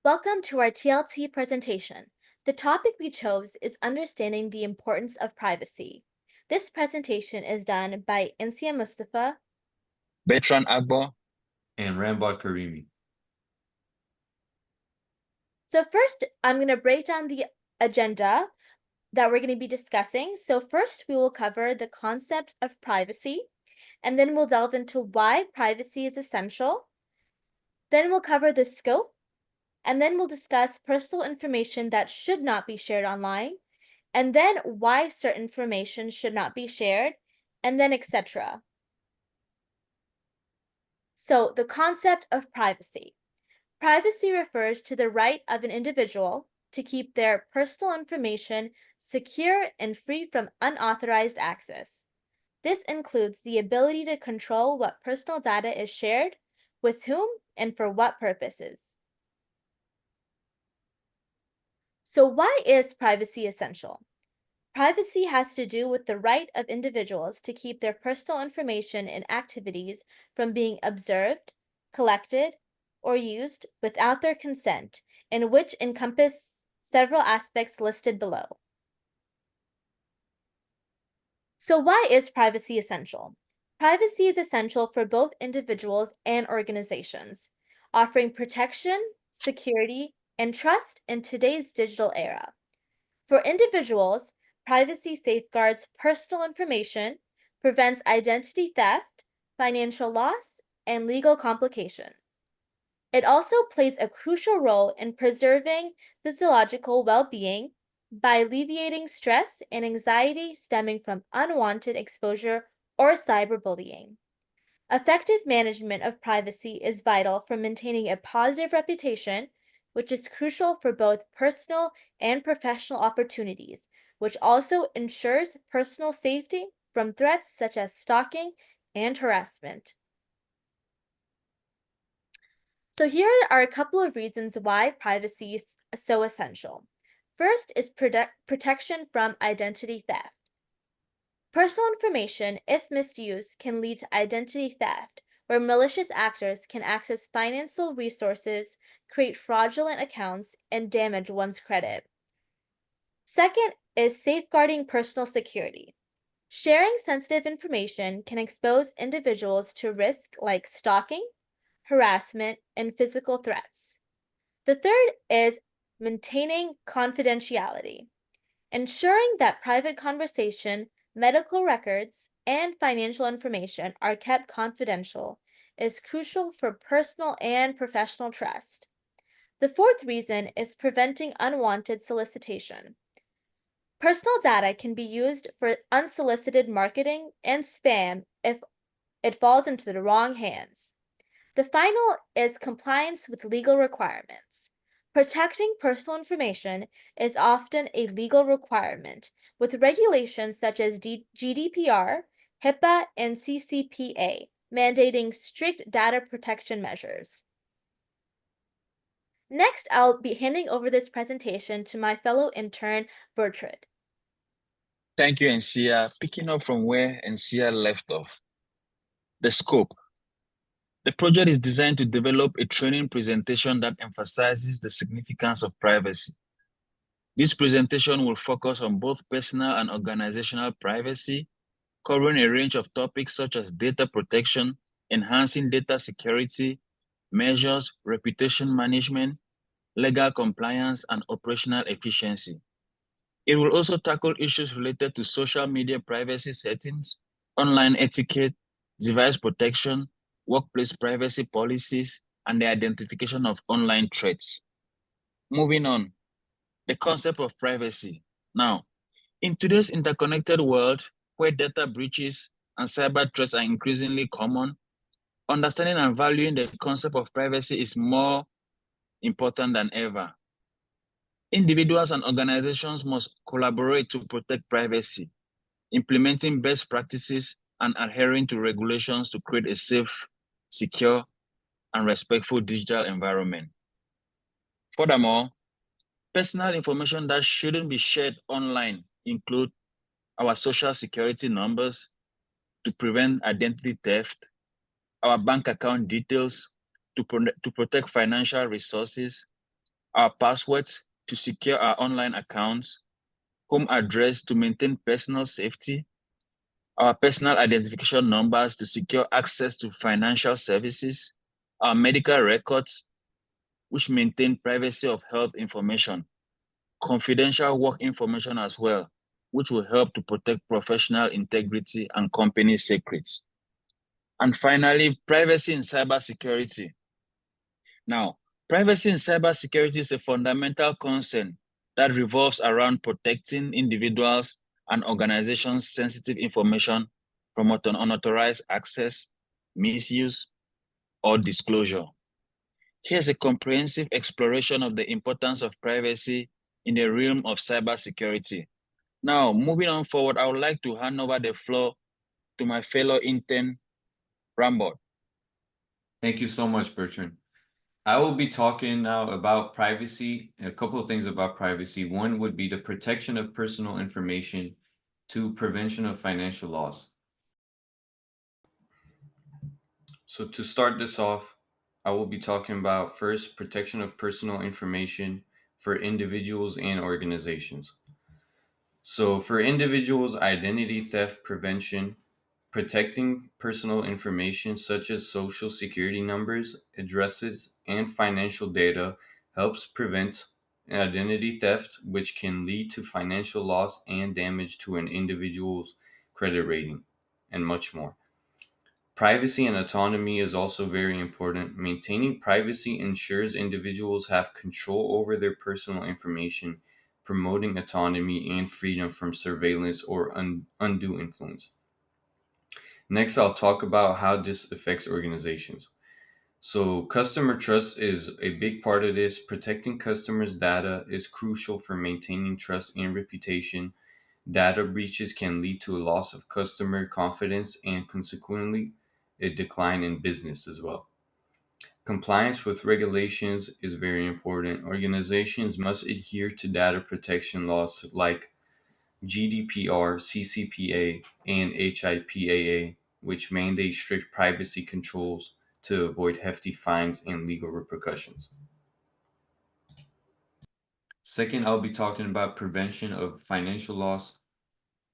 Welcome to our TLT presentation. The topic we chose is understanding the importance of privacy. This presentation is done by Insia Mustafa, Bertrand Agbo, and Rambat Karimi. So first, I'm going to break down the agenda that we're going to be discussing. So first, we will cover the concept of privacy, and then we'll delve into why privacy is essential. Then we'll cover the scope, and then we'll discuss personal information that should not be shared online, and then why certain information should not be shared, and then etc. So the concept of privacy. Privacy refers to the right of an individual to keep their personal information secure and free from unauthorized access. This includes the ability to control what personal data is shared, with whom, and for what purposes. So why is privacy essential? Privacy has to do with the right of individuals to keep their personal information and activities from being observed, collected, or used without their consent, and which encompass several aspects listed below. So why is privacy essential? Privacy is essential for both individuals and organizations, offering protection, security, and trust in today's digital era. For individuals, privacy safeguards personal information, prevents identity theft, financial loss, and legal complication. It also plays a crucial role in preserving physiological well-being by alleviating stress and anxiety stemming from unwanted exposure or cyberbullying. Effective management of privacy is vital for maintaining a positive reputation, which is crucial for both personal and professional opportunities, which also ensures personal safety from threats such as stalking and harassment. So here are a couple of reasons why privacy is so essential. First is protection from identity theft. Personal information, if misused, can lead to identity theft, where malicious actors can access financial resources, create fraudulent accounts, and damage one's credit. Second is safeguarding personal security. Sharing sensitive information can expose individuals to risk like stalking, harassment, and physical threats. The third is maintaining confidentiality. Ensuring that private conversation, medical records, and financial information are kept confidential is crucial for personal and professional trust. The fourth reason is preventing unwanted solicitation. Personal data can be used for unsolicited marketing and spam if it falls into the wrong hands. The final is compliance with legal requirements. Protecting personal information is often a legal requirement, with regulations such as GDPR, HIPAA, and CCPA mandating strict data protection measures. Next, I'll be handing over this presentation to my fellow intern, Bertrand. Thank you, Nsia. Picking up from where Nsia left off. The scope. The project is designed to develop a training presentation that emphasizes the significance of privacy. This presentation will focus on both personal and organizational privacy, covering a range of topics such as data protection, enhancing data security, measures, reputation management, legal compliance, and operational efficiency. It will also tackle issues related to social media privacy settings, online etiquette, device protection, workplace privacy policies, and the identification of online threats. Moving on, the concept of privacy. Now, in today's interconnected world, where data breaches and cyber threats are increasingly common, understanding and valuing the concept of privacy is more important than ever. Individuals and organizations must collaborate to protect privacy, implementing best practices and adhering to regulations to create a safe, secure, and respectful digital environment. Furthermore, personal information that shouldn't be shared online include our social security numbers to prevent identity theft, our bank account details to protect financial resources, our passwords to secure our online accounts, home address to maintain personal safety, our personal identification numbers to secure access to financial services, our medical records, which maintain privacy of health information, confidential work information as well, which will help to protect professional integrity and company secrets. And finally, privacy in cybersecurity. Now, privacy in cybersecurity is a fundamental concern that revolves around protecting individuals and organizations' sensitive information from unauthorized access, misuse, or disclosure. Here's a comprehensive exploration of the importance of privacy in the realm of cybersecurity. Now, moving on forward, I would like to hand over the floor to my fellow intern, Rambod. Thank you so much, Bertrand. I will be talking now about privacy, a couple of things about privacy. One would be the protection of personal information, two, prevention of financial loss. So to start this off, I will be talking about first, protection of personal information for individuals and organizations. So for individuals, identity theft prevention, protecting personal information such as social security numbers, addresses, and financial data helps prevent identity theft, which can lead to financial loss and damage to an individual's credit rating, and much more. Privacy and autonomy is also very important. Maintaining privacy ensures individuals have control over their personal information, promoting autonomy and freedom from surveillance or undue influence. Next, I'll talk about how this affects organizations. So, customer trust is a big part of this. Protecting customers' data is crucial for maintaining trust and reputation. Data breaches can lead to a loss of customer confidence and consequently a decline in business as well. Compliance with regulations is very important. Organizations must adhere to data protection laws like GDPR, CCPA, and HIPAA, which mandate strict privacy controls to avoid hefty fines and legal repercussions. Second, I'll be talking about prevention of financial loss.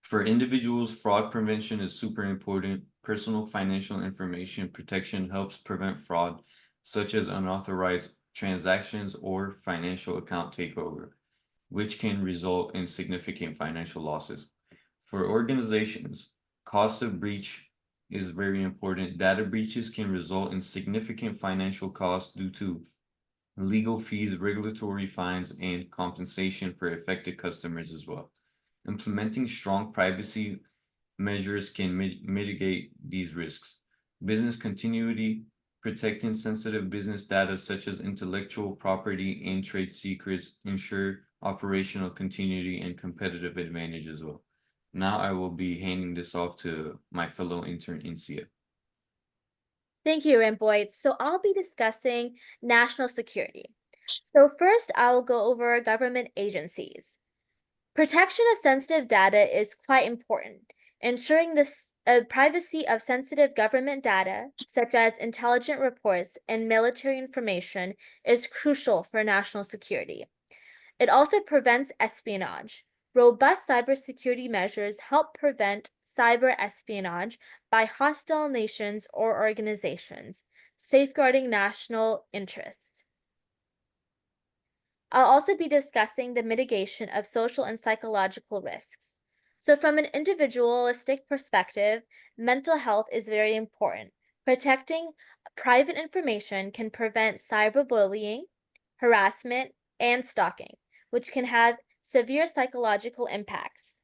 For individuals, fraud prevention is super important. Personal financial information protection helps prevent fraud, such as unauthorized transactions or financial account takeover, which can result in significant financial losses. For organizations, cost of breach is very important. Data breaches can result in significant financial costs due to legal fees, regulatory fines, and compensation for affected customers as well. Implementing strong privacy measures can mitigate these risks. Business continuity, protecting sensitive business data such as intellectual property and trade secrets ensure operational continuity and competitive advantage as well. Now I will be handing this off to my fellow intern, Insia. Thank you, Ramboyd. So I'll be discussing national security. So first, I will go over government agencies. Protection of sensitive data is quite important. Ensuring the privacy of sensitive government data, such as intelligence reports and military information, is crucial for national security. It also prevents espionage. Robust cybersecurity measures help prevent cyber espionage by hostile nations or organizations, safeguarding national interests. I'll also be discussing the mitigation of social and psychological risks. So from an individualistic perspective, mental health is very important. Protecting private information can prevent cyberbullying, harassment, and stalking, which can have severe psychological impacts.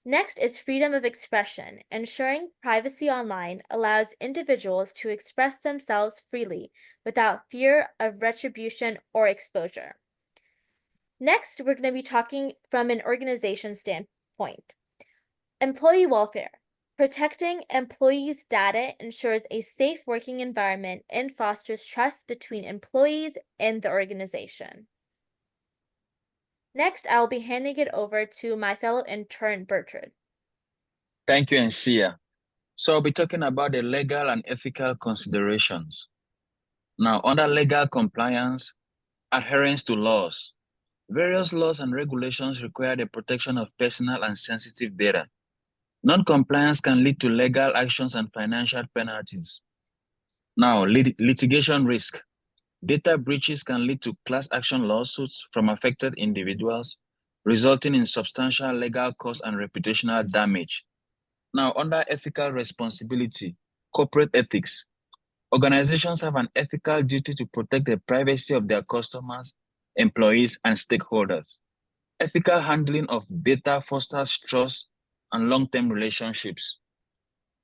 Next is freedom of expression. Ensuring privacy online allows individuals to express themselves freely without fear of retribution or exposure. Next, we're going to be talking from an organization standpoint. Employee welfare. Protecting employees' data ensures a safe working environment and fosters trust between employees and the organization. Next, I will be handing it over to my fellow intern, Bertrand. Thank you, Nsia. So I'll be talking about the legal and ethical considerations. Now, under legal compliance, Adherence to laws. Various laws and regulations require the protection of personal and sensitive data. Non-compliance can lead to legal actions and financial penalties. Now, litigation risk. Data breaches can lead to class action lawsuits from affected individuals, resulting in substantial legal costs and reputational damage. Now, under ethical responsibility, corporate ethics. Organizations have an ethical duty to protect the privacy of their customers, employees, and stakeholders. Ethical handling of data fosters trust and long-term relationships.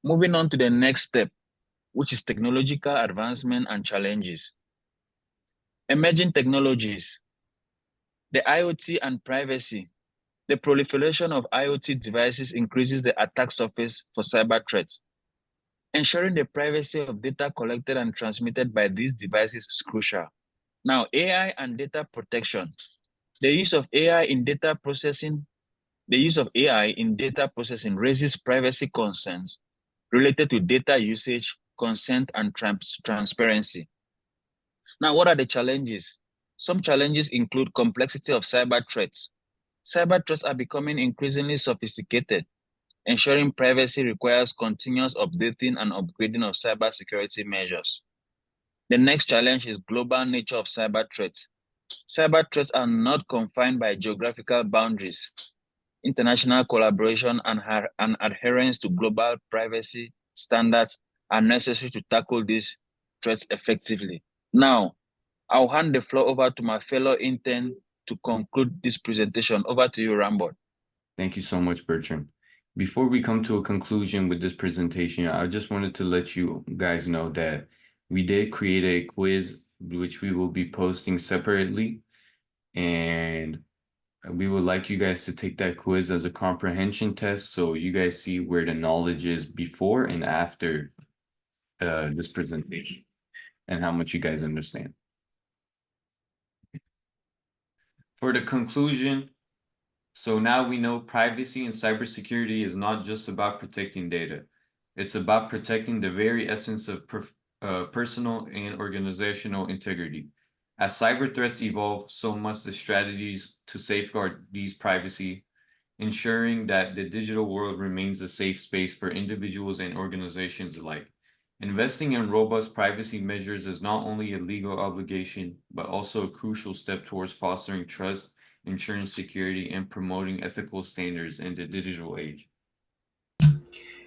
Moving on to the next step, which is technological advancement and challenges. Emerging technologies, the IoT and privacy. The proliferation of IoT devices increases the attack surface for cyber threats. Ensuring the privacy of data collected and transmitted by these devices is crucial. Now, AI and data protection. The use of AI in data processing raises privacy concerns related to data usage, consent, and transparency. Now, what are the challenges? Some challenges include complexity of cyber threats. Cyber threats are becoming increasingly sophisticated. Ensuring privacy requires continuous updating and upgrading of cybersecurity measures. The next challenge is global nature of cyber threats. Cyber threats are not confined by geographical boundaries. International collaboration and adherence to global privacy standards are necessary to tackle these threats effectively. Now, I'll hand the floor over to my fellow intern to conclude this presentation. Over to you, Rambod. Thank you so much, Bertrand. Before we come to a conclusion with this presentation, I just wanted to let you guys know that we did create a quiz, which we will be posting separately. And we would like you guys to take that quiz as a comprehension test, so you guys see where the knowledge is before and after this presentation and how much you guys understand. For the conclusion, so now we know privacy and cybersecurity is not just about protecting data. It's about protecting the very essence of personal and organizational integrity. As cyber threats evolve, so must the strategies to safeguard these privacy, ensuring that the digital world remains a safe space for individuals and organizations alike. Investing in robust privacy measures is not only a legal obligation, but also a crucial step towards fostering trust, ensuring security, and promoting ethical standards in the digital age.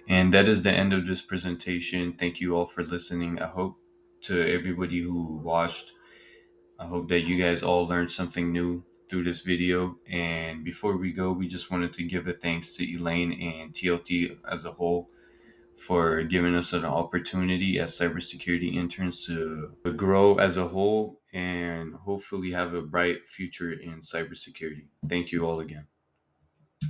And that is the end of this presentation. Thank you all for listening. I hope to everybody who watched, I hope that you guys all learned something new through this video. And before we go, we just wanted to give a thanks to Elaine and TLT as a whole for giving us an opportunity as cybersecurity interns to grow as a whole and hopefully have a bright future in cybersecurity. Thank you all again.